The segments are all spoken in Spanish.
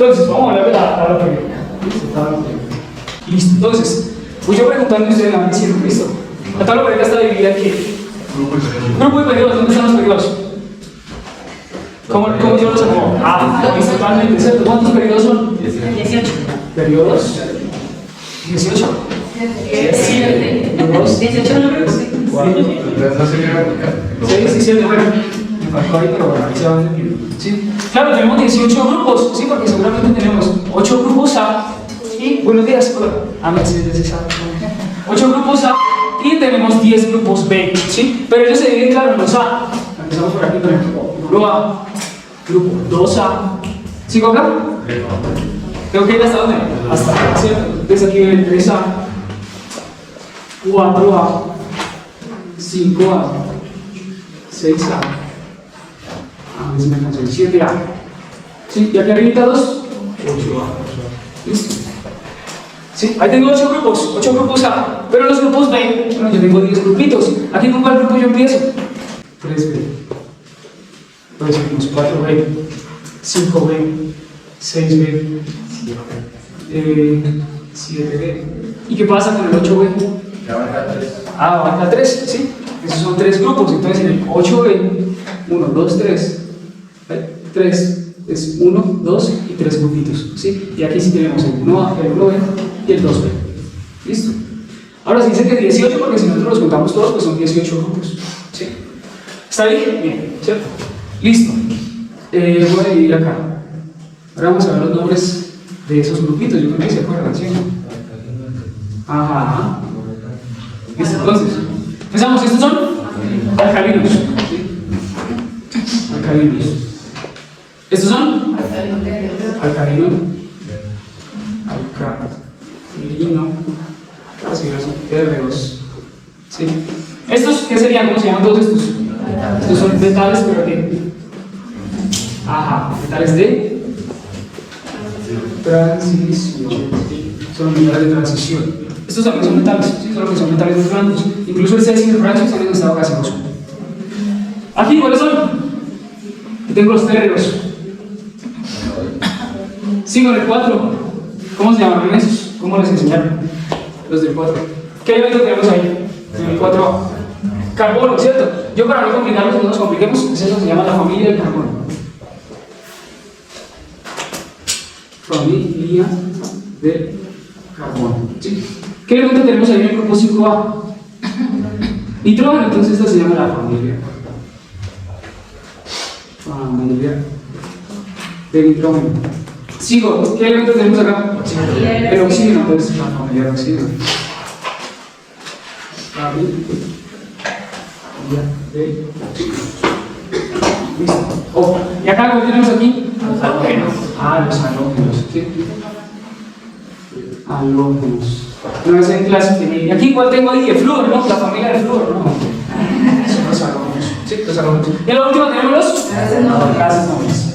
Entonces, vamos a hablar de la tabla periódica. Listo, entonces, voy yo preguntando y ustedes la van diciendo, listo. La tabla periódica está dividida en qué? Grupo de periodos, ¿dónde están los periodos? ¿Cómo yo los acomodo? Listo, totalmente, ¿cierto? ¿Cuántos periodos son? 18. ¿Periodos? 18. 7. 2, 18 números. 4, 6 y 7. Bueno, me faltó ahí, pero bueno, ahí se va a entender. ¿Sí? Claro, tenemos 18 grupos, ¿sí? Porque seguramente tenemos 8 grupos A y, buenos días, hola, Mercedes, 8 grupos A y tenemos 10 grupos B, ¿sí? Pero ellos se dividen, claro, en los A. Empezamos por aquí, por ejemplo, grupo A, grupo 2A. ¿Sigo acá? ¿Tengo que ir hasta dónde? Hasta acá, ¿cierto? Entonces aquí viene 3A, 4A, 5A, 6A. A ver si me alcanzó, 7A. ¿Sí? Y aquí arriba 2, 8A. ¿Listo? ¿Sí? Ahí tengo 8 grupos A. Pero los grupos B, bueno, yo tengo 10 grupitos. ¿Aquí con cuál grupo yo empiezo? 3B. Entonces seguimos 4B, 5B, 6B, 7B. ¿Y qué pasa con el 8B? Abarca 3, ¿sí? Esos son 3 grupos. Entonces en el 8B, 1, 2, 3. 3 es 1, 2 y 3 grupitos, ¿sí? Y aquí sí tenemos el 1A, el 1B y el 2B. ¿Listo? Ahora se dice que 18 porque si nosotros los contamos todos, pues son 18 grupos, ¿sí? ¿Está bien? Bien, ¿cierto? Listo. Voy a dividir acá. Ahora vamos a ver los nombres de esos grupitos. Yo creo que se acuerdan, ¿sí? Ajá. Listo, entonces. Empezamos. Estos son alcalinos, ¿sí? Alcalinos. ¿Estos son? Alcalino. Alcalino. Así R2. ¿Sí? ¿Estos qué serían? ¿Cómo se llaman todos estos? Estos son metales, pero ¿qué? Ajá, metales de transición. Son metales de transición. Estos también son metales, ¿sí? Solo que son metales muy blandos. Incluso el cesio y el francio están en estado gaseoso. Aquí, ¿cuáles son? Aquí tengo los térreos. Sigo en el 4. ¿Cómo se llaman esos? ¿Cómo les enseñaron? Los del 4. ¿Qué elemento tenemos ahí? En el 4A. Carbono, ¿cierto? Yo para no complicarnos, no nos compliquemos, eso se llama la familia del carbono. Familia del carbono. ¿Sí? ¿Qué elemento tenemos ahí en el grupo 5A? Nitrógeno, entonces esta se llama la familia. Familia de nitrógeno. Sigo, ¿qué elemento tenemos acá? El oxígeno, entonces la familia de oxígeno. Listo. Oh, y acá lo tenemos aquí. Halógenos. Los halógenos. ¿Sí? Halógenos. No es en clase. Y aquí, ¿cuál tengo ahí? El flúor, ¿no? La familia del flúor, ¿no? Son los halógenos. Sí, los halógenos. Y el último tenemos los gases nobles.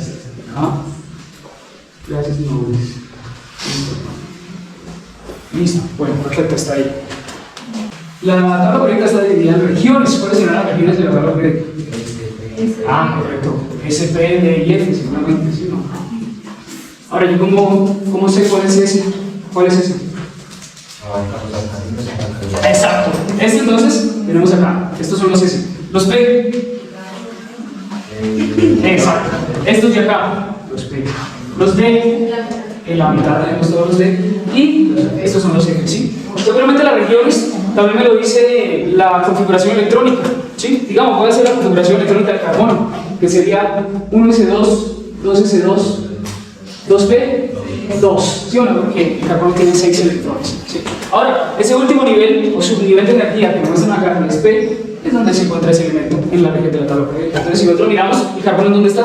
Gases nobles. Listo. Bueno, perfecto, está ahí. La tabla periódica está dividida en regiones. ¿Cuáles serán las regiones de la tabla periódica? Correcto. S, P, D y F, seguramente, ¿sí o no? Ahora, ¿yo cómo sé cuál es ese? ¿Cuál es ese? Exacto. Este entonces, tenemos acá. Estos son los S. Los P. Exacto. Estos de acá. Los P. Los D. En la mitad tenemos todos los D. Y estos son los F, ¿sí? Seguramente las regiones también me lo dice la configuración electrónica, ¿sí? Digamos, voy a hacer la configuración electrónica del carbono, que sería 1s2, 2s2, 2p, 2, ¿sí o no? Porque el carbono tiene 6 electrones, ¿sí? Ahora, ese último nivel, o subnivel de energía que me muestran acá, que es P, es donde se encuentra ese elemento en la región de la tabla periódica. Entonces, si nosotros miramos, ¿el carbono en dónde está?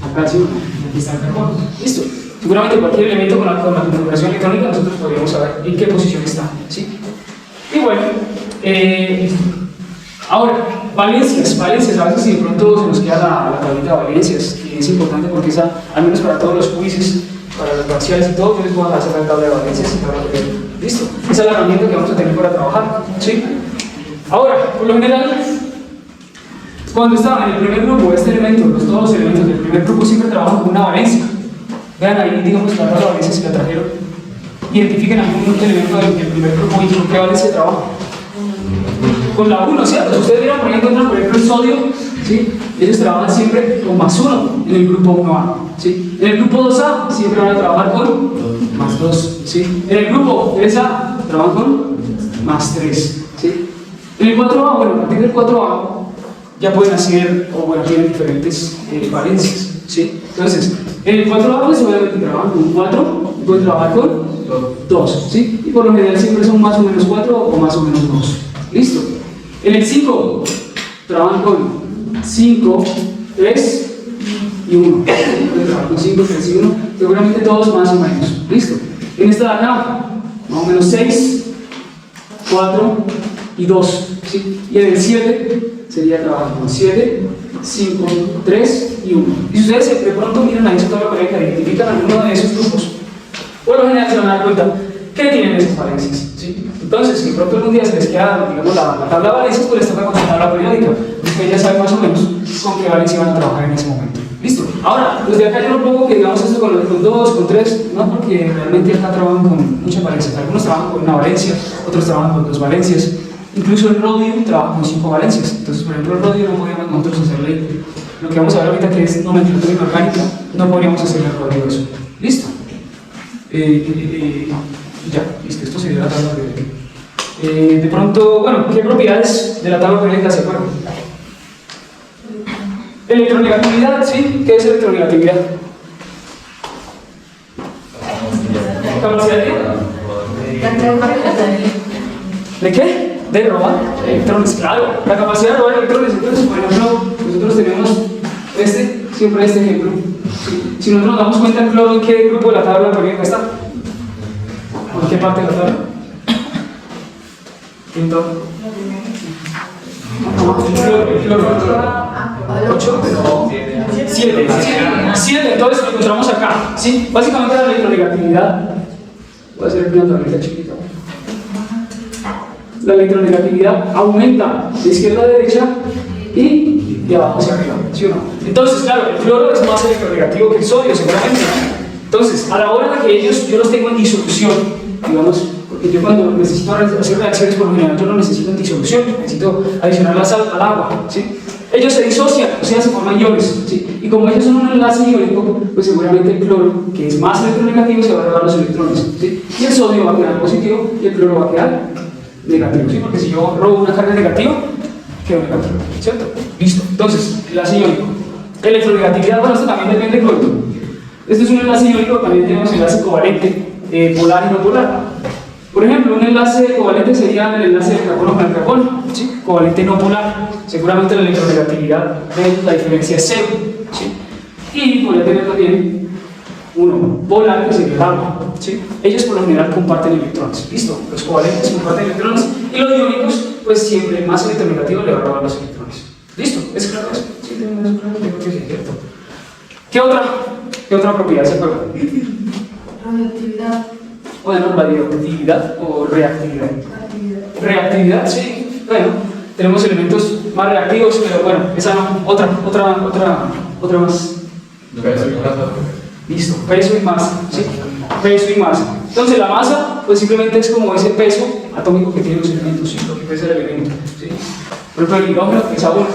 Acá, ¿sí? Aquí está el carbono, listo. Seguramente cualquier elemento con la configuración electrónica nosotros podríamos saber en qué posición está, ¿sí? Y bueno, ahora, valencias, a veces si de pronto se nos queda la tablita de valencias, que es importante porque esa, al menos para todos los quizzes, para los parciales y todo, yo les puedo hacer la tabla de valencias y tabla de... ¿Listo? Esa es la herramienta que vamos a tener para trabajar, ¿sí? Ahora, por lo general, Cuando estaba en el primer grupo, este elemento, todos los elementos del primer grupo siempre trabajan con una valencia. Vean ahí, digamos, la valencia si la trajeron. Identifiquen algún elemento del primer grupo y con qué valencia trabaja. Con la 1, ¿cierto? Si ustedes vieron, por ejemplo, el sodio, ¿sí? Ellos trabajan siempre con +1 en el grupo 1A, ¿sí? En el grupo 2A siempre van a trabajar con +2, ¿sí? En el grupo 3A trabajan con +3, ¿sí? En el 4A, bueno, a partir del 4A ya pueden hacer, o bueno, tienen diferentes valencias, ¿sí? Entonces, en el 4A pues obviamente trabajan con 4 y pueden trabajar con 2, ¿sí? Y por lo general siempre son más o menos 4 o más o menos 2. ¿Listo? En el 5 trabajan con 5, 3 y 1. Pueden trabajar con 5, 3 y 1, seguramente todos más o menos. ¿Listo? En esta de acá, más o menos 6, 4 y 2, ¿sí? Y en el 7 sería trabajar con 7, 5, 3 y 1. Y si ustedes de pronto miran ahí su tabla periódica y identifican alguno de esos grupos, por lo general se van a dar cuenta que tienen esas valencias, ¿sí? Entonces, si de pronto algún día se les queda, digamos, la tabla de valencias, pues les toca consultar la periódica, porque ya saben más o menos con qué valencia van a trabajar en ese momento. ¿Listo? Ahora, desde acá yo no pongo que digamos esto con 2, con 3, no, porque realmente acá trabajan con muchas valencias. Algunos trabajan con una valencia, otros trabajan con 2 valencias. Incluso el rodio trabaja con 5 valencias. Entonces, por ejemplo, el rodio no podríamos nosotros hacerle lo que vamos a ver ahorita, que es nomenclatura inorgánica, no podríamos hacerle el rodio eso. ¿Listo? Ya, listo, esto sería la tabla periódica. De pronto, bueno, ¿qué propiedades de la tabla periódica se acuerdan? Electronegatividad, ¿sí? ¿Qué es electronegatividad? ¿Capacidad de qué? De robar electrones, claro. La capacidad de robar electrones. Entonces, por ejemplo, nosotros tenemos siempre este ejemplo. ¿Sí? Si nosotros nos damos cuenta, el cloro, ¿en qué grupo de la tabla periódica está? ¿En qué parte de la tabla? Entonces, el cloro. 8, 7, entonces lo encontramos acá, ¿sí? Básicamente la electronegatividad, voy a hacer aquí una tablita chiquita. La electronegatividad aumenta de izquierda a derecha y de abajo hacia arriba, ¿sí o no? Entonces, claro, el cloro es más electronegativo que el sodio, seguramente. Entonces, a la hora de que yo los tengo en disolución, digamos, porque yo cuando necesito hacer reacciones, por lo general yo no necesito en disolución, necesito adicionar la sal al agua, ¿sí? Ellos se disocian, o sea, se forman iones, ¿sí? Y como ellos son un enlace iónico, pues seguramente el cloro, que es más electronegativo, se va a robar los electrones, ¿sí? Y el sodio va a quedar positivo y el cloro va a quedar negativo, ¿sí? Porque si yo robo una carga negativa, quedo negativo, ¿cierto? Listo. Entonces, enlace iónico. Electronegatividad, bueno, esto también depende del cloro. Este es un enlace iónico, también tenemos enlace covalente, polar y no polar. Por ejemplo, un enlace covalente sería el enlace de carbono con el carbono, ¿sí? Covalente no polar, seguramente la electronegatividad de la diferencia es 0, ¿sí? Y podría tener también uno polar, que sería el agua, ¿sí? Ellos por lo general comparten electrones, ¿listo? Los covalentes comparten electrones y los iónicos, pues siempre el más electronegativo le va a robar los electrones. ¿Listo? ¿Es claro eso? Sí, tenemos eso claro, creo que sí, ¿cierto? ¿Qué otra propiedad se acuerdan? Radioactividad. Bueno, radioactividad o reactividad. Reactividad, sí. Bueno, tenemos elementos más reactivos, pero bueno, esa no. Otra más. Listo, peso y masa, ¿sí? Peso y masa. Entonces la masa, pues simplemente es como ese peso atómico que tienen los elementos, ¿sí? Lo que pesa el elemento, ¿sí? Por ejemplo, el hidrógeno pesa 1,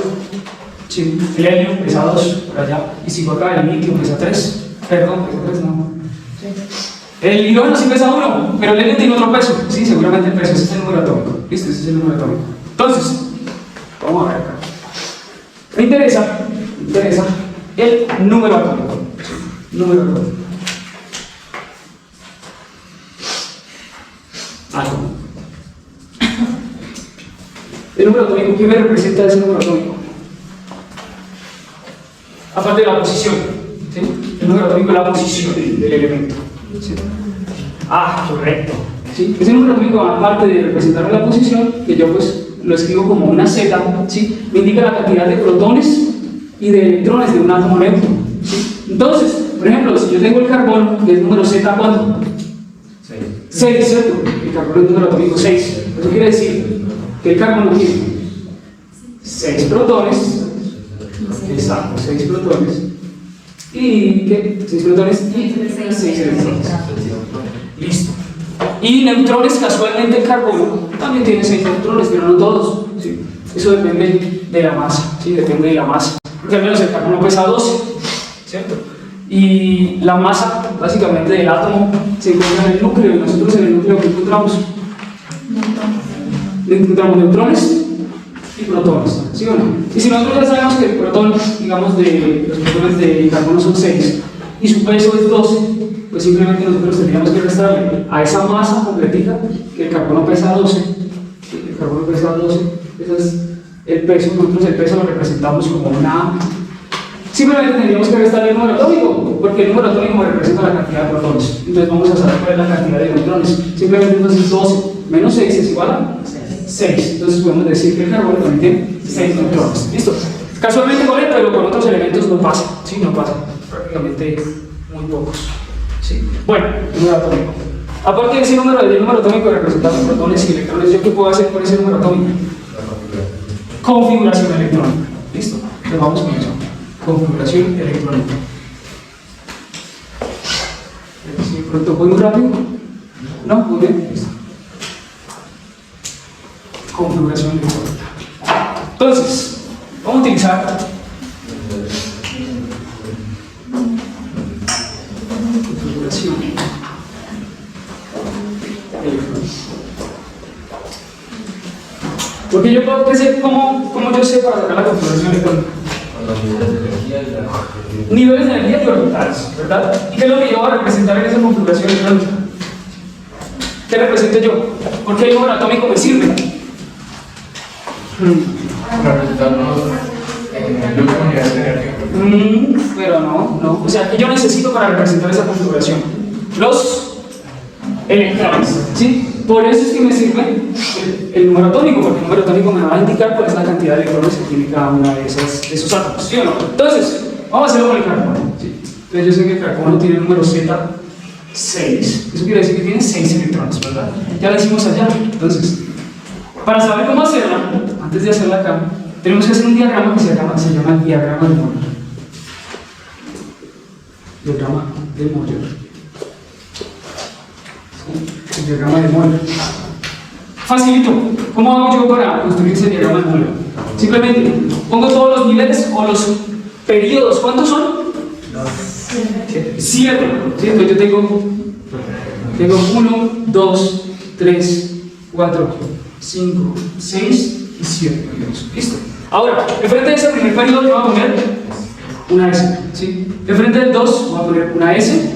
¿sí? El helio pesa 2, por allá. Y si por acá el litio pesa 3, perdón, pesa 3, no. El hidrógeno sí pesa 1, pero el helio tiene otro peso. Sí, seguramente el peso, ese es el número atómico. ¿Listo? Ese es el número atómico. Entonces, vamos a ver acá. Me interesa el número atómico. Número atómico. Átomo. El número atómico, ¿qué me representa ese número atómico? Aparte de la posición, ¿sí? El número atómico es la posición del elemento. ¿Sí? Ah, correcto. ¿Sí? Ese número atómico, aparte de representar la posición, que yo pues lo escribo como una Z, ¿sí? Me indica la cantidad de protones y de electrones de un átomo neutro, ¿sí? Entonces, por ejemplo, si yo tengo el carbono, que es número Z, ¿cuánto? 6, ¿cierto? El carbono es número atómico 6. Eso quiere decir que el carbono tiene 6 protones Exacto, 6 protones. ¿Y qué? 6 protones y 6 electrones. Listo. Y neutrones, casualmente el carbono también tiene 6 neutrones, pero no todos. ¿Sí? Eso depende de la masa, ¿sí? Depende de la masa. Porque al menos el carbono pesa 12, ¿cierto? Y la masa, básicamente, del átomo se encuentra en el núcleo, y nosotros en el núcleo, ¿qué encontramos? Encontramos neutrones y protones, ¿sí o no? Y si nosotros ya sabemos que el protón, digamos, de los protones de carbono son 6 y su peso es 12, pues simplemente nosotros tendríamos que restarle a esa masa completica que el carbono pesa 12, ¿sí? El carbono pesa 12, ese es el peso, nosotros el peso lo representamos como una... Simplemente tendríamos que restarle el número atómico, porque el número atómico representa la cantidad de protones. Entonces vamos a saber cuál es la cantidad de neutrones. Simplemente entonces 12 menos 6 es igual a 6. Entonces podemos decir que el carbono también tiene 6 neutrones. ¿Listo? Casualmente con él, pero con otros elementos no pasa. ¿Sí? No pasa. Prácticamente muy pocos. ¿Sí? Bueno, número atómico. Aparte de ese número, del número atómico representado en protones y electrones, ¿yo qué puedo hacer con ese número atómico? Configuración electrónica. ¿Listo? Entonces vamos con eso. Configuración electrónica. ¿Sí? ¿Pronto voy muy rápido? ¿No? Muy bien. Listo. Configuración electrónica. Entonces, vamos a utilizar configuración electrónica. Porque yo puedo decir cómo yo sé para sacar la configuración electrónica. Niveles de energía y orbitales, ¿verdad? ¿Y qué es lo que yo voy a representar en esa configuración electrónica? ¿Qué represento yo? Porque el número atómico me sirve. Pero no. O sea, ¿qué yo necesito para representar esa configuración? Los electrones, ¿sí? Por eso es que me sirve el número atómico, porque el número atómico me va a indicar cuál es la cantidad de electrones que tiene cada una de esos átomos, ¿sí o no? Entonces, vamos a hacerlo con el carbono, ¿sí? Entonces yo sé que el carbono tiene el número Z6, eso quiere decir que tiene 6 electrones, ¿verdad? Ya lo hicimos allá. Entonces, para saber cómo hacerla, antes de hacerla acá, tenemos que hacer un diagrama que se llama el diagrama de Moller. Diagrama de Moller. El diagrama de Moller. Facilito. ¿Cómo hago yo para construir ese diagrama de Moller? Simplemente pongo todos los niveles o los periodos. ¿Cuántos son? 7. Entonces yo tengo 1, 2, 3, 4, 5, 6 y 7. Listo. Ahora, enfrente de ese primer periodo yo voy a poner una S. ¿Sí? Enfrente del 2 voy a poner una S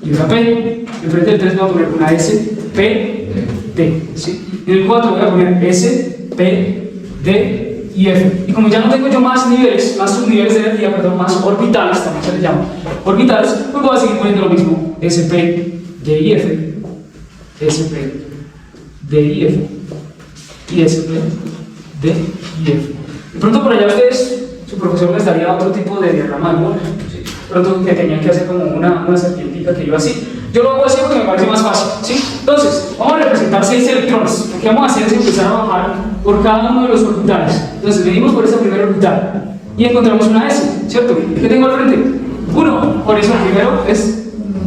y una P. Enfrente del 3 voy a poner una S, P, D. ¿Sí? En el 4 voy a poner S, P, D y F. Y como ya no tengo yo más niveles, más subniveles de energía, perdón, más orbitales, también se les llama orbitales, pues voy a seguir poniendo lo mismo: S, P, D y F, S, P, D y F, y S, P, D y F. De pronto por allá ustedes, su profesor les daría otro tipo de diagrama de Moller. ¿Sí? Pronto que tenían que hacer como una serpientica que iba así. Yo lo hago así porque me parece más fácil, ¿sí? Entonces, vamos a representar 6 electrones. Lo que vamos a hacer es empezar a bajar por cada uno de los orbitales. Entonces, medimos por esa primera orbital y encontramos una S, ¿cierto? ¿Qué tengo al frente? 1. Por eso el primero es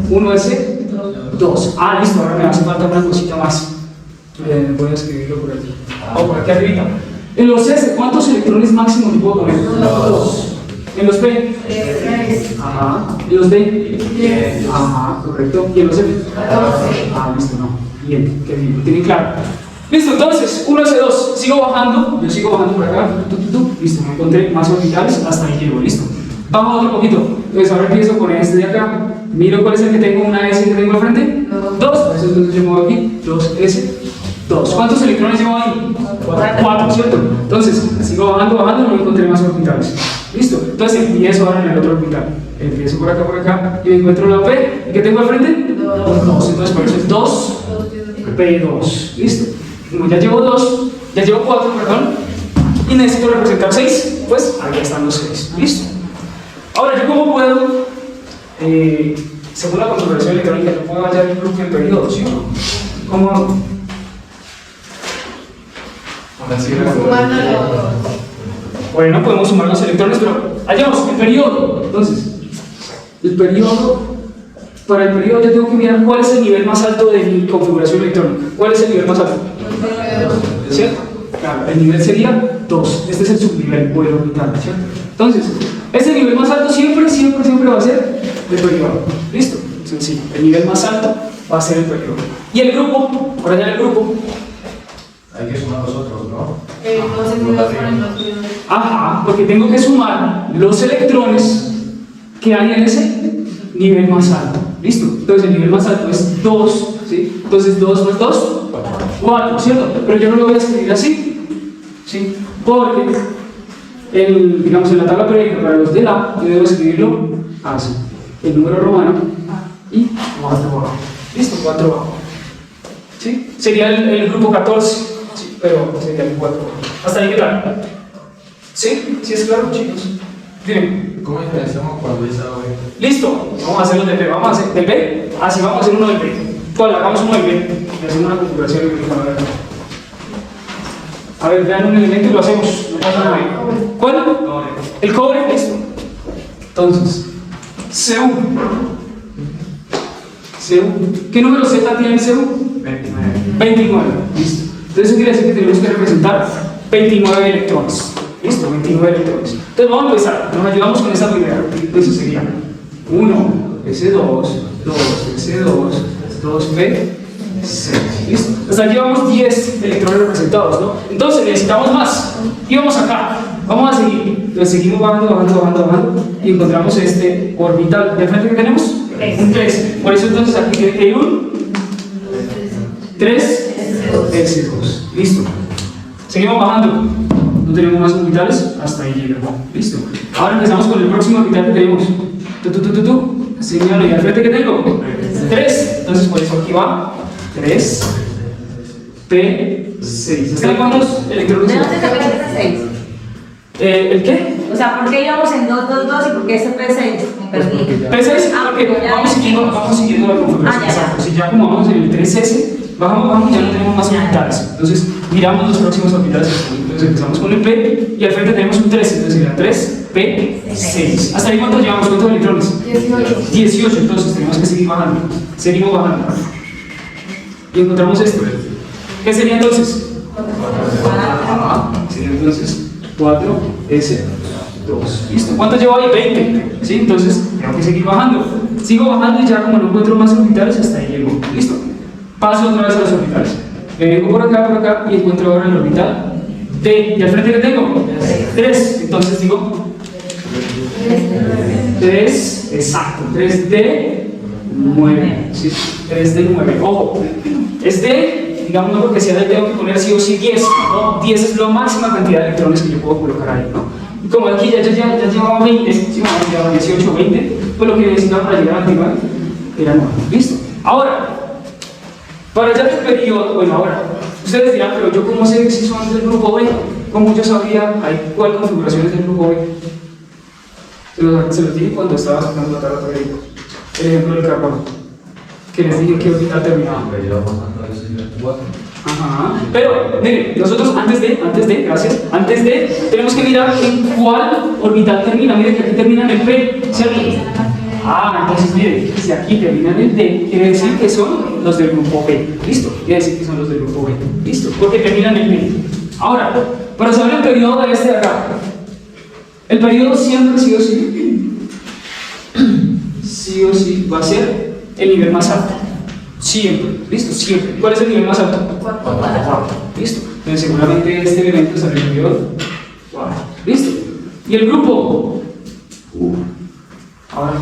1S2. Ah, listo, ahora me hace falta una cosita más. Voy a escribirlo por aquí. O por aquí arriba. En los S, ¿cuántos electrones máximos puedo poner? 2. ¿En los P? 3. Ajá. ¿En los D? 10. Ajá, correcto. ¿Y en los F? 14. Ah, listo, no. Bien, qué bien, tiene claro. Listo, entonces, 1S2, sigo bajando, yo sigo bajando por acá, listo, me encontré más orbitales, hasta ahí llego, listo. Vamos otro poquito, entonces ahora empiezo con este de acá, miro cuál es el que tengo, una S que tengo al frente, 2, por eso entonces yo muevo aquí, 2S, 2. ¿Cuántos electrones llevo ahí? 4, ¿cierto? Entonces, sigo bajando, no encontré más orbitales. Listo, entonces empiezo ahora en el otro orbital. Empiezo por acá y me encuentro la P. ¿Y qué tengo al frente? 2. Entonces por eso es 2, P2. Listo. Como ya llevo 4, perdón, y necesito representar 6, pues ahí están los 6. Listo. Ahora, ¿yo cómo puedo, según la configuración electrónica, yo puedo hallar el grupo en periodos, ¿sí o no? ¿Cómo hago? Bueno, podemos sumar los electrones, pero hallemos el periodo. Entonces, el periodo, para el periodo yo tengo que mirar cuál es el nivel más alto de mi configuración electrónica. ¿Cuál es el nivel más alto? ¿Cierto? Claro, el nivel sería 2. Este es el subnivel o el orbital, ¿cierto? Entonces, ese nivel más alto siempre va a ser el periodo. ¿Listo? Sencillo. El nivel más alto va a ser el periodo. Y el grupo, por allá en el grupo, Hay que sumar los otros, ¿no? Entonces, no los ponen los primeros. ajá, porque tengo que sumar los electrones que hay en ese nivel más alto. ¿Listo? Entonces el nivel más alto es 2, ¿sí? Entonces 2 más 2, 4, ¿cierto? Pero yo no lo voy a escribir así, ¿sí? Porque, digamos, en la tabla periódica para los de la, yo debo escribirlo así. El número romano y 4 abajo. ¿Listo? 4 abajo. ¿Sí? Sería el grupo 14, ¿sí? Pero sería el 4 abajo. ¿Hasta ahí qué tal? ¿Sí? ¿Sí es claro, chicos? Dime. ¿Cómo diferenciamos cuando dice A o B? Listo, vamos a hacer los del B. Vamos a hacer del B. Así vamos a hacer uno del B. ¿Cuál? Hagamos uno del B. Y hacemos una configuración de a ver, vean un elemento y lo hacemos. No pasa nada. ¿Cuál? El cobre, listo. Entonces, CU. ¿Qué número Z tiene el CU? 29. 29. Listo. Entonces eso quiere decir que tenemos que representar 29 electrones. Listo, 29 electrones. Entonces vamos a empezar. Nos ayudamos con esa primera. Entonces sería 1, S2, 2, S2, 2P, 6. Listo. Hasta aquí llevamos 10 electrones representados, ¿no? Entonces necesitamos más. Y vamos acá. Vamos a seguir. Entonces seguimos bajando. Y encontramos este orbital. ¿De frente que tenemos? Un 3. Por eso entonces aquí tiene que ir un 3 S2. Listo. Seguimos bajando. No tenemos más orbitales, hasta ahí llegamos. Listo. Ahora empezamos con el próximo orbital que tenemos. Señalo, ¿y al frente que tengo? 3. Entonces por eso aquí va 3 P6. ¿Hasta ahí cuántos electrones? ¿De dónde sacaste ese 6? ¿El qué? O sea, ¿por qué íbamos en 2, 2, 2 y por qué ese P6? Me perdí. P6 porque vamos siguiendo la configuración. Exacto. Si ya como vamos en el 3S, bajamos, ya no tenemos más orbitales. Entonces miramos los próximos orbitales. Entonces empezamos con el P y al frente tenemos un 3, entonces sería 3P6. ¿Hasta ahí cuántos llevamos? ¿Cuántos electrones? 18. Entonces tenemos que seguir bajando. Seguimos bajando. Y encontramos esto. ¿Qué sería entonces? Sería entonces 4S2. ¿Listo? ¿Cuántos llevo ahí? 20. ¿Sí? Entonces tengo que seguir bajando. Sigo bajando y ya como no encuentro más orbitales, hasta ahí llego. ¿Listo? Paso otra vez a los orbitales. Me vengo por acá y encuentro ahora el orbital D. ¿Y al frente que tengo? 3. Entonces digo 3, exacto. 3D9. ¿Sí? 3D9. Ojo, es D, digamos, no porque sea D, tengo que poner sí o sí 10. ¿No? 10 es la máxima cantidad de electrones que yo puedo colocar ahí, ¿no? Y como aquí ya llevaba 20, ¿sí? Llevaba 18, 20, pues lo que necesitaba para llegar al final era 9. ¿Listo? Ahora, para hallar el periodo, bueno, ahora, ustedes dirán, pero yo cómo sé si son del grupo B, cómo yo sabía cuál configuración es del grupo B. Se los dije cuando estaba sacando la tabla periódica. El ejemplo del carbono, que les dije que orbital terminaba. Ajá. Pero, miren, nosotros antes de, tenemos que mirar en cuál orbital termina. Miren que aquí termina en el P, ¿cierto? Entonces miren, si aquí termina en el D, quiere decir que son los del grupo B. ¿Listo? Quiere decir que son los del grupo B. ¿Listo? Porque terminan en D. Ahora, para saber el periodo de este de acá, el periodo siempre sí o sí va a ser el nivel más alto. Siempre. ¿Listo? Siempre. ¿Cuál es el nivel más alto? 4. ¿Listo? Entonces seguramente este elemento está en el periodo 4. ¿Listo? ¿Y el grupo? Ahora,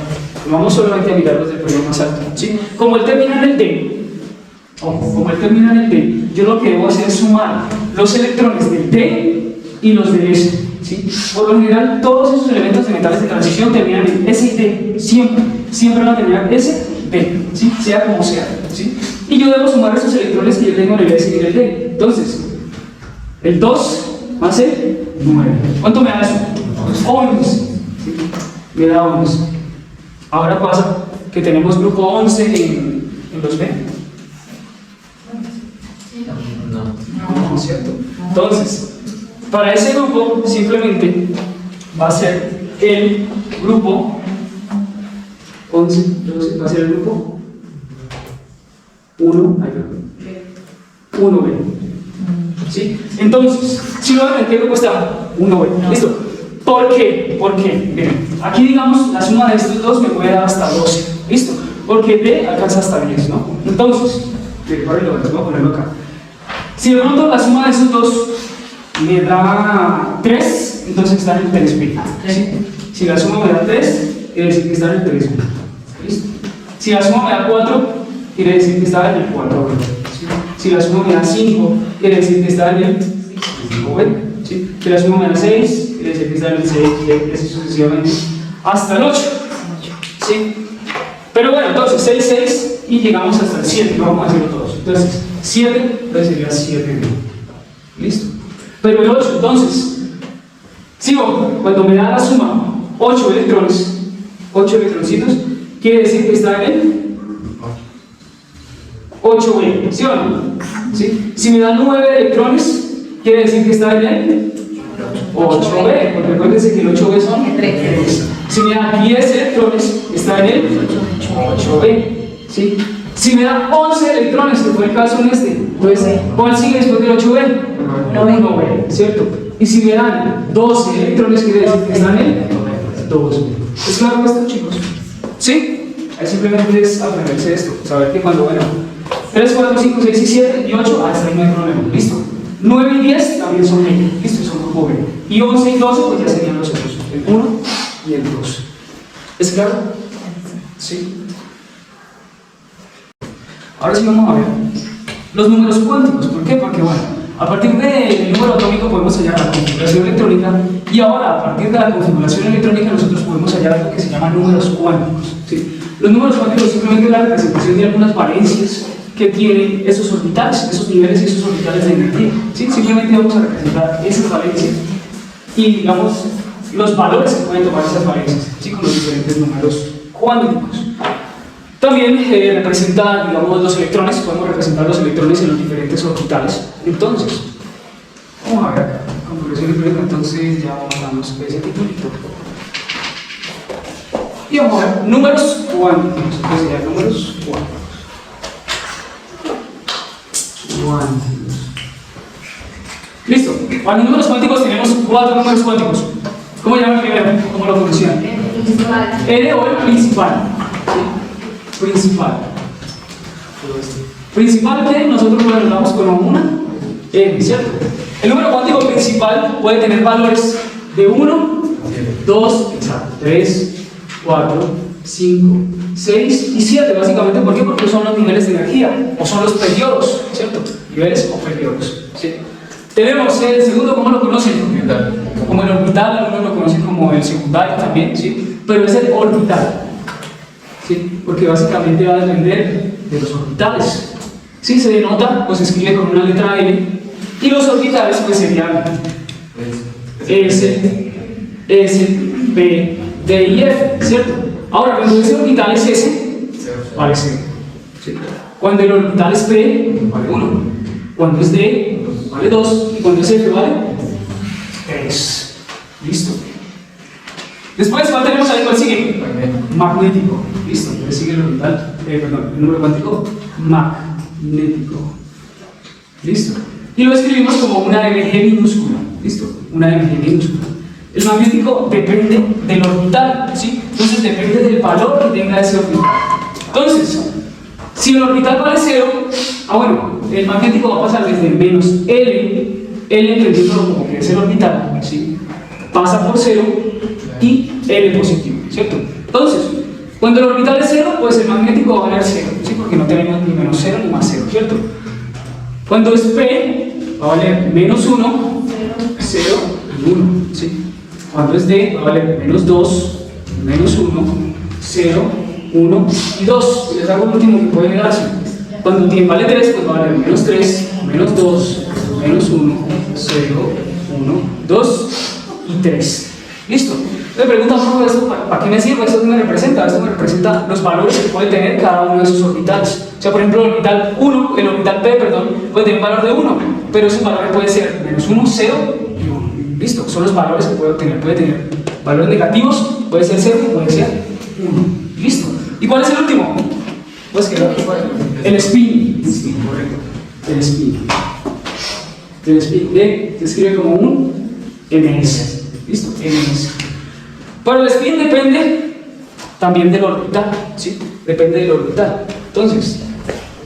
vamos solamente a mirar los del periodo más alto. ¿Sí? Como él termina en el D, yo lo que debo hacer es sumar los electrones del D y los del S. ¿Sí? Por lo general, todos esos elementos de metales de transición terminan en S y D. Siempre van a terminar S, D. ¿Sí? Sea como sea. ¿Sí? Y yo debo sumar esos electrones que yo tengo en el S y en el D. Entonces, el 2 más el 9. ¿Cuánto me da eso? 11. ¿Sí? Me da 11. Ahora pasa que tenemos grupo 11 en los B. No, ¿cierto? Entonces, para ese grupo simplemente va a ser el grupo 11, va a ser el grupo 1B. ¿Sí? Entonces, si lo ven, ¿en qué grupo está? 1B. ¿Listo? ¿Por qué? Porque, miren, aquí digamos la suma de estos dos me puede dar hasta 12. ¿Listo? Porque D alcanza hasta 10, ¿no? Entonces, voy a ponerlo acá. Si de pronto la suma de esos dos me da 3, entonces está en el 3B. ¿Sí? Si la suma me da 3, quiere decir que está en el 3B. ¿Listo? Si la suma me da 4, quiere decir que está en el 4B. ¿Sí? Si la suma me da 5, quiere decir que está en el 5B. ¿Sí? Si la suma me da 6, quiere decir que está en el 6, y así sucesivamente, hasta el 8. ¿Sí? Pero bueno, entonces 6, 6 y llegamos hasta el 7, lo vamos a hacerlo todos. Entonces, 7, entonces sería 7B. ¿Listo? Pero el 8, entonces, sigo, cuando me da la suma 8 electrones, 8 electroncitos, quiere decir que está en el 8B, ¿sí o no? ¿Sí? Si me da 9 electrones, quiere decir que está en el 8B, porque acuérdense que el 8B son 3. Si me da 10 electrones, está en el 8B. ¿Sí? Si me da 11 electrones, que fue el caso en este, pues ¿cuál sigue después del 8B? 9B, ¿cierto? Y si me dan 12 electrones, quiere decir que está en el 2B. ¿Es claro esto, chicos? ¿Sí? Ahí simplemente es aprenderse esto, saber que cuando, bueno, 3, 4, 5, 6 y 7 y 8, hasta ahí no hay problema, ¿listo? 9 y 10 también son B, ¿listo? Son grupo B. Y 11 y 12, pues ya serían los otros, el 1 y el 2. ¿Es claro? Sí. Ahora sí vamos a ver los números cuánticos. ¿Por qué? Porque bueno, a partir del número atómico podemos hallar la configuración electrónica y ahora a partir de la configuración electrónica nosotros podemos hallar algo que se llama números cuánticos. ¿Sí? Los números cuánticos simplemente es la representación de algunas valencias que tienen esos orbitales, esos niveles y esos orbitales de energía. ¿Sí? Simplemente vamos a representar esas valencias y digamos los valores que pueden tomar esas valencias, ¿sí? Con los diferentes números cuánticos. También representa, digamos, los electrones, podemos representar los electrones en los diferentes orbitales. Entonces, vamos a ver acá, configuración electrónica, entonces ya vamos a ese titulito. Y vamos a ver números cuánticos, entonces ya números cuánticos. Listo, para los números cuánticos tenemos 4 números cuánticos. ¿Cómo llaman el primero? ¿Cómo lo conocían? N o el principal. ¿Sí? Principal. Principal que nosotros lo denominamos como una N, ¿cierto? El número cuántico principal puede tener valores de 1, 2, 3, 4, 5, 6 y 7, básicamente. ¿Por qué? Porque son los niveles de energía, o son los periodos, ¿cierto? Niveles o periodos, ¿sí? Tenemos el segundo, ¿cómo lo conocen? Como el orbital, algunos lo conocen como el secundario también, ¿sí? Pero es el orbital, ¿sí? Porque básicamente va a depender de los orbitales. ¿Sí? Se denota, pues se escribe con una letra L, y los orbitales pues serían S, P, D y F, ¿cierto? Ahora, cuando ese orbital es S, vale 0. ¿Sí? Cuando el orbital es P, vale 1. Cuando es D, vale 2. Y cuando es F, vale 3. Listo. Después, ¿cuál tenemos ahí? ¿Cuál sigue? Magnético. Listo. Entonces sigue el orbital, perdón, el número cuántico magnético. Listo. Y lo escribimos como una mg minúscula. Listo. Una mg minúscula. El magnético depende del orbital, ¿sí? Entonces depende del valor que tenga ese orbital. Entonces, si el orbital vale 0, bueno, el magnético va a pasar desde menos L entendiendo como que es el orbital, ¿sí? Pasa por 0 y L positivo, ¿cierto? Entonces, cuando el orbital es 0, pues el magnético va a valer 0, ¿sí? Porque no tenemos ni menos 0 ni más 0, ¿cierto? Cuando es P, va a valer menos 1, 0 y 1, ¿sí? Cuando es D, va a valer menos 2, menos 1, 0, 1 y 2. Les hago el último que puede darse. Cuando vale 3, pues va a valer menos 3, menos 2, menos 1, 0, 1, 2 y 3. ¿Listo? Me preguntan, ¿esto para qué me sirve? ¿Esto qué me representa? Esto me representa los valores que puede tener cada uno de esos orbitales. O sea, por ejemplo, el orbital 1, el orbital P, perdón, puede tener un valor de 1, pero ese valor puede ser menos 1, 0 y 1. ¿Listo? Son los valores que puede obtener. Puede tener Valores negativos, puede ser 0, puede ser 1. Listo. ¿Y cuál es el último? Pues que el spin. Sí, correcto. El spin. El spin se escribe como un ms. Listo, ms. Pero el spin depende también del orbital, ¿sí? Depende del orbital. Entonces,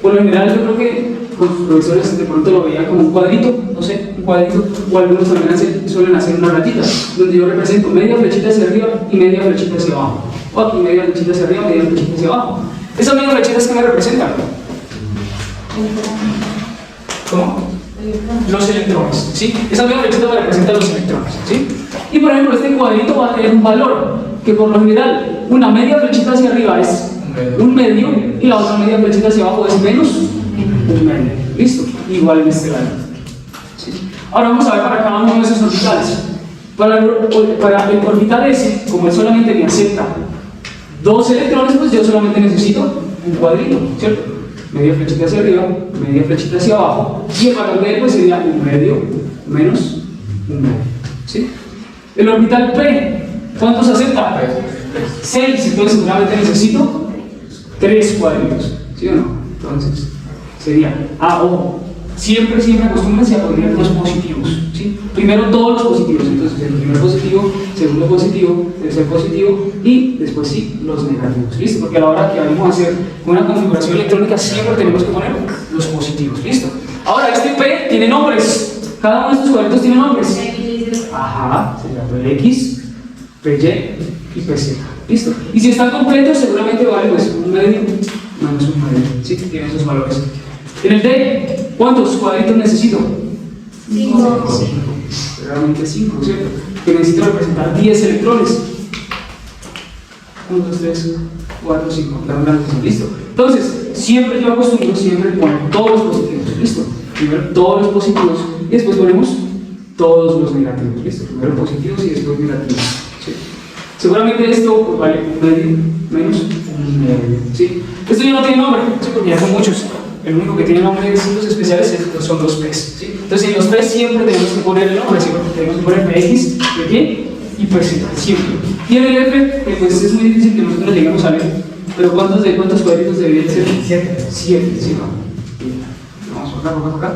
por lo general yo creo que los profesores de pronto lo veían como un cuadrito, no sé, un cuadrito, o algunos también suelen hacer una ratita, donde yo represento media flechita hacia arriba y media flechita hacia abajo. O aquí media flechita hacia arriba, media flechita hacia abajo. Esas medias flechitas que me representan. ¿Cómo? Los electrones, ¿sí? Esas medias flechitas me representan los electrones, ¿sí? Y por ejemplo, este cuadrito va a tener un valor que por lo general una media flechita hacia arriba es un medio y la otra media flechita hacia abajo es menos un medio. ¿Listo? Igual en este lado. ¿Sí? Ahora vamos a ver para cada uno de esos orbitales. Para el orbital S, como él solamente me acepta 2 electrones, pues yo solamente necesito un cuadrito, ¿cierto? Media flechita hacia arriba, media flechita hacia abajo, y el valor de él pues sería un medio menos un medio. ¿Sí? El orbital P, ¿cuántos acepta? 6, entonces solamente necesito 3 cuadritos, ¿sí o no? Entonces, sería ojo, siempre acostúmbrense a poner los positivos, ¿sí? Primero todos los positivos, entonces el primer positivo, segundo positivo, tercer positivo y después sí los negativos, ¿listo? Porque a la hora que vamos a hacer una configuración electrónica siempre tenemos que poner los positivos, ¿listo? Ahora este P tiene nombres, cada uno de estos cuadritos tiene nombres. Ajá, sería Px, Py y Pz, ¿listo? Y si están completos seguramente vale pues un medio menos un medio, ¿sí? Tiene esos valores. En el D, ¿cuántos cuadritos necesito? 5. Realmente 5, ¿cierto? Que necesito representar 10 electrones. 1, 2, 3, 4, 5. ¿Listo? Entonces, siempre yo acostumbro siempre poner todos los positivos. ¿Listo? Primero todos los positivos y después ponemos todos los negativos. ¿Listo? Primero positivos y después negativos. ¿Sí? Seguramente esto pues, vale un medio menos un medio. ¿Sí? Esto ya no tiene nombre, ¿sí? Porque ya son muchos. El único que tiene nombre de signos especiales son los P's, ¿sí? Entonces, en los P's siempre tenemos que poner el nombre, siempre tenemos que poner Px, Py y Pz, siempre. Y en el F, pues es muy difícil que nosotros lleguemos a ver, pero ¿cuántos cuadritos deberían ser? 7. 7, ¿sí? ¿No? Vamos a acá.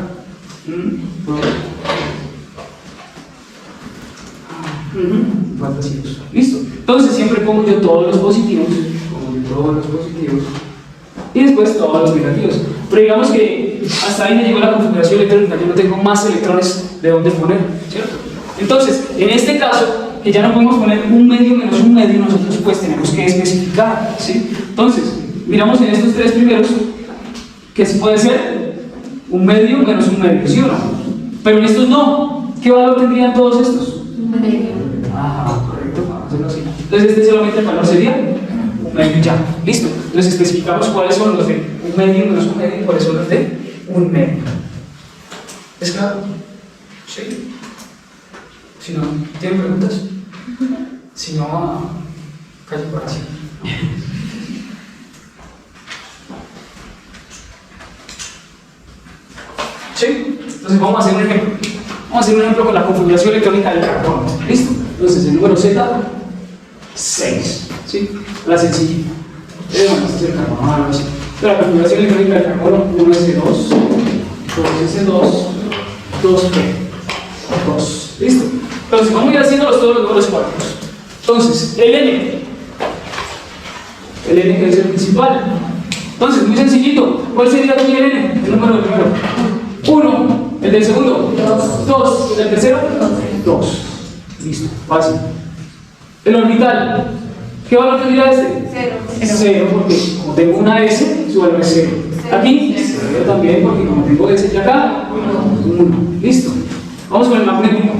Falta 100. Listo. Entonces, siempre pongo yo todos los positivos, y después todos los negativos. Pero digamos que hasta ahí me llegó la configuración electrónica, yo no tengo más electrones de dónde poner, ¿cierto? Entonces, en este caso, que ya no podemos poner un medio menos un medio, nosotros pues tenemos que especificar, ¿sí? Entonces, miramos en estos 3 primeros, que puede ser un medio menos un medio, ¿sí o no? Pero en estos no. ¿Qué valor tendrían todos estos? Un medio. Ajá, correcto, vamos a hacerlo así. Entonces, este solamente el valor sería un medio ya, listo. Entonces especificamos cuáles son los de un medio menos un medio y cuáles son los de un medio. ¿Es claro? Sí. Si no, ¿tienen preguntas? Si no, calle por así. ¿Sí? Entonces vamos a hacer un ejemplo. Vamos a hacer un ejemplo con la configuración electrónica del carbono. ¿Listo? Entonces el número Z, 6. ¿Sí? La sencillita. Bueno, este es el carbono, algo así. Pero la configuración electrónica del carbono, 1s2, 2s2, 2p. 2. ¿Listo? Entonces vamos a ir haciendo todos los números cuánticos. Entonces, el n que es el principal. Entonces, muy sencillito. ¿Cuál sería aquí el n? El número del primero. 1. El del segundo. 2. El del tercero. 2. Listo. Fácil. El orbital. ¿Qué valor tendría este? 0, porque como tengo una S, su valor es 0. Aquí, 0 también, porque como tengo S y acá, 1. Listo. Vamos con el magnético.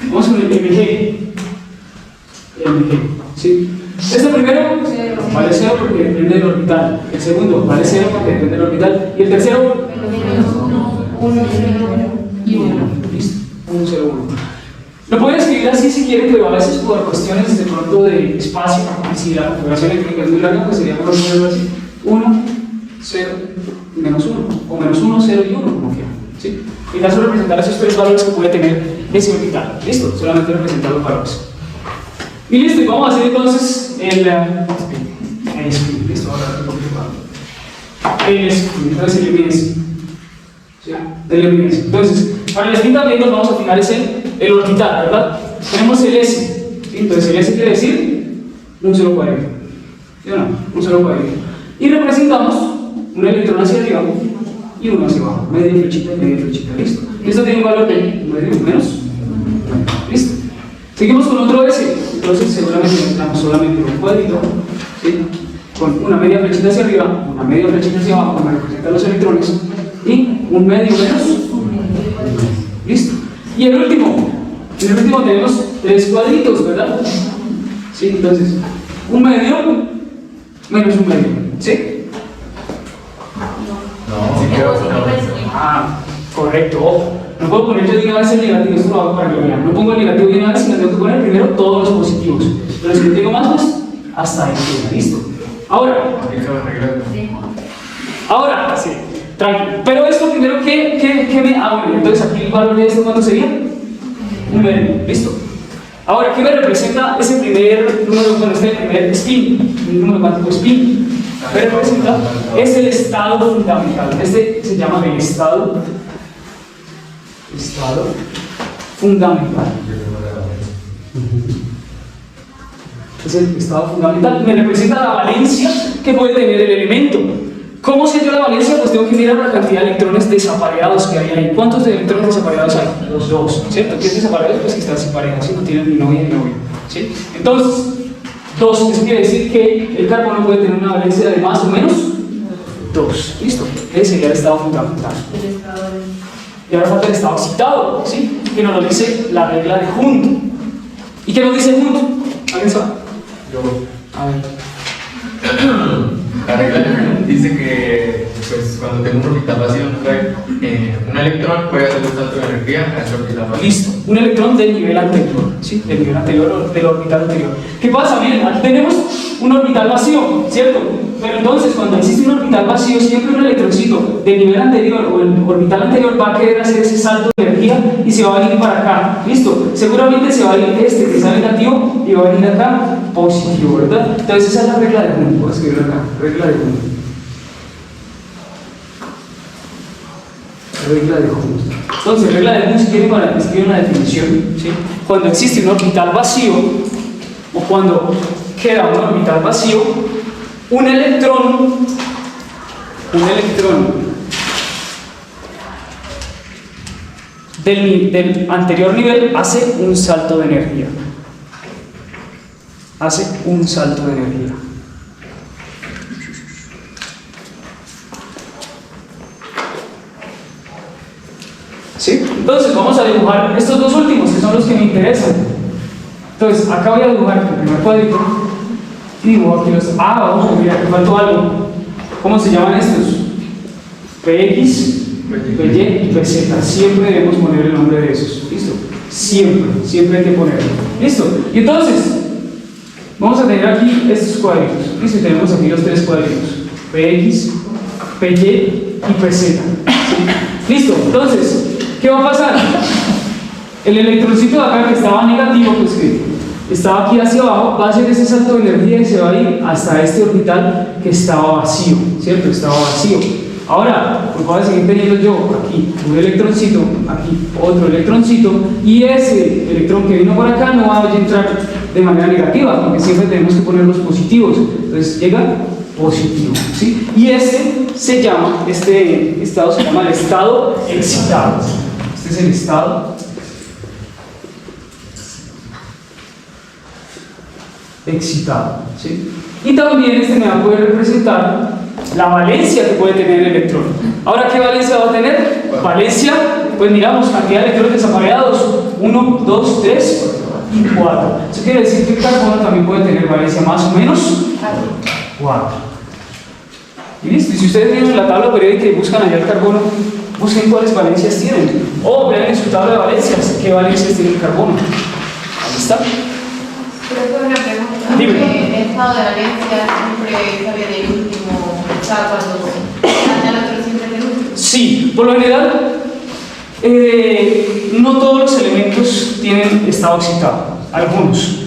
Vamos con el MG. MG. ¿Sí? Este primero vale 0 porque depende del orbital. El segundo vale 0 porque depende del orbital. Y el tercero, 1 y 1. Listo. 1, 0, 1. Lo pueden escribir así si quieren, pero a veces por cuestiones de pronto de espacio, si la configuración electrónica es muy larga, pues sería mejor ponerlo así: 1, 0, menos 1, o menos 1, 0 y 1, como quieran. ¿Sí? Y caso de representar esos 3 valores que puede tener ese orbital. ¿Listo? Solamente representar los valores. Y listo, y vamos a hacer entonces el spin. Listo, ahora el spin. Entonces el evidencia. ¿Sí? El evidencia. Entonces, para el spin también nos vamos a fijar es el orbital, ¿verdad? Tenemos el S. ¿Sí? Entonces el S quiere decir un solo cuadrito. ¿Sí o no? Un solo cuadrito. Y representamos un electrón hacia arriba y uno hacia abajo. Media flechita y media flechita. Listo. Esto tiene un valor de medio menos. Listo. Seguimos con otro S. Entonces seguramente necesitamos solamente un cuadrito, ¿sí? Con una media flechita hacia arriba, una media flechita hacia abajo para representar los electrones y un medio menos. Listo. Y el último tenemos tres cuadritos, ¿verdad? ¿Sí? Entonces, un medio menos un medio, ¿sí? No, sí creo que no. Ah, correcto. Ojo. No puedo poner yo de una vez el negativo, esto lo hago para que lo vean. No pongo el negativo de una vez, sino tengo que poner primero todos los positivos. Pero si no tengo más, pues hasta ahí queda. ¿Listo? Ahora, sí, tranquilo. Pero esto primero, ¿qué me hago? Entonces aquí el valor de esto, ¿cuánto sería? Un medio. ¿Listo? Ahora, ¿qué me representa ese primer número, bueno, este primer spin? El número cuántico spin. ¿Qué representa? Es el estado fundamental. Este se llama el estado fundamental. Es el estado fundamental. Me representa la valencia que puede tener el elemento. ¿Cómo se dio la valencia? Pues tengo que mirar la cantidad de electrones desapareados que hay ahí. ¿Cuántos de electrones desapareados hay? Los dos, ¿cierto? ¿Qué es desapareados? Pues que están sin pareja, si no tienen ni novia ni novio, ¿sí? Entonces, dos, eso quiere decir que el carbono puede tener una valencia de más o menos 2. ¿Listo? Ese sería el estado fundamental. Y ahora falta el estado excitado, ¿sí? Que nos lo dice la regla de Hund. ¿Y qué nos dice Hund? ¿Alguien sabe? Yo. A ver. La regla dice que pues, cuando tengo un orbital vacío, un electrón puede hacer un salto de energía a ese orbital vacío. Listo, un electrón del nivel anterior, ¿sí? Del nivel anterior, del orbital anterior. ¿Qué pasa? Miren, aquí tenemos un orbital vacío, ¿cierto? Pero entonces, cuando existe un orbital vacío, siempre un electroncito del nivel anterior o el orbital anterior va a querer hacer ese salto de energía y se va a venir para acá. ¿Listo? Seguramente se va a ir este que está negativo y va a venir acá positivo, ¿verdad? Entonces, esa es la regla de Hund. Voy a escribir acá, regla de Hund. Regla de Hund. Entonces, regla de Hund, si quieren para escribir una definición, ¿sí? Cuando existe un orbital vacío o cuando queda un orbital vacío, un electrón del anterior nivel hace un salto de energía. Hace un salto de energía. ¿Sí? Entonces vamos a dibujar estos dos últimos, que son los que me interesan. Entonces, acá voy a dibujar el primer cuadrito y dibujo aquí los... vamos, mira, que faltó algo. ¿Cómo se llaman estos? PX, PY y PZ. Siempre debemos poner el nombre de esos. ¿Listo? Siempre hay que ponerlo. ¿Listo? Y entonces, vamos a tener aquí estos cuadritos. ¿Listo? Y tenemos aquí los tres cuadritos: PX, PY y PZ. ¿Sí? ¿Listo? Entonces, ¿qué va a pasar? El electroncito de acá que estaba negativo, pues que estaba aquí hacia abajo, va a hacer ese salto de energía y se va a ir hasta este orbital que estaba vacío, ¿cierto? Estaba vacío. Ahora, pues voy a seguir teniendo yo aquí un electroncito, aquí otro electroncito, y ese electrón que vino por acá no va a entrar de manera negativa, porque siempre tenemos que poner los positivos. Entonces llega positivo, ¿sí? Y este estado se llama el estado excitado. Este es el estado excitado, ¿sí? Y también este me va a poder representar la valencia que puede tener el electrón. Ahora, ¿qué valencia va a tener? Valencia, pues miramos, cantidad de electrones desapareados: 1, 2, 3 y 4. Eso quiere decir que el carbono también puede tener valencia más o menos 4. Y listo. Y si ustedes tienen la tabla periódica y buscan allá el carbono, busquen cuáles valencias tienen. O vean en su tabla de valencias qué valencias tiene el carbono. Ahí está. Pero fue una pregunta. Dime. El estado de valencia siempre sabía del último, o sea, cuando gana el otro siempre del último. Sí, por lo general, no todos los elementos tienen estado excitado, algunos.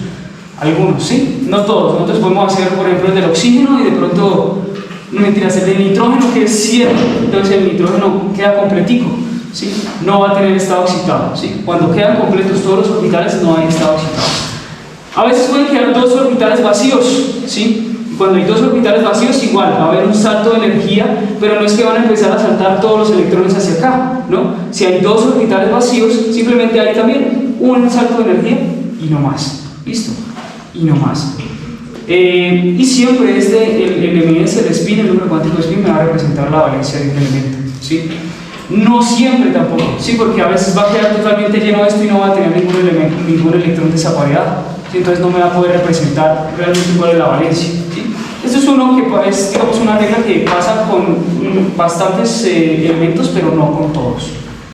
Algunos, ¿sí? No todos. Nosotros podemos hacer, por ejemplo, el del oxígeno y de pronto, no mentiras, el del nitrógeno, que es cierto, entonces el nitrógeno queda completico, ¿sí? No va a tener estado excitado, ¿sí? Cuando quedan completos todos los orbitales no hay estado excitado. A veces pueden quedar dos orbitales vacíos, ¿sí? Cuando hay dos orbitales vacíos, igual va a haber un salto de energía, pero no es que van a empezar a saltar todos los electrones hacia acá, ¿no? Si hay dos orbitales vacíos, simplemente hay también un salto de energía y no más, ¿listo? Y no más. Y siempre el evidencia del spin, el número cuántico de spin, me va a representar la valencia de un elemento, ¿sí? No siempre tampoco, ¿sí? Porque a veces va a quedar totalmente lleno esto y no va a tener ningún electrón desapareado, ¿sí? Entonces no me va a poder representar realmente cuál es la valencia, ¿sí? Esto es uno que es, digamos, una regla que pasa con bastantes elementos, pero no con todos.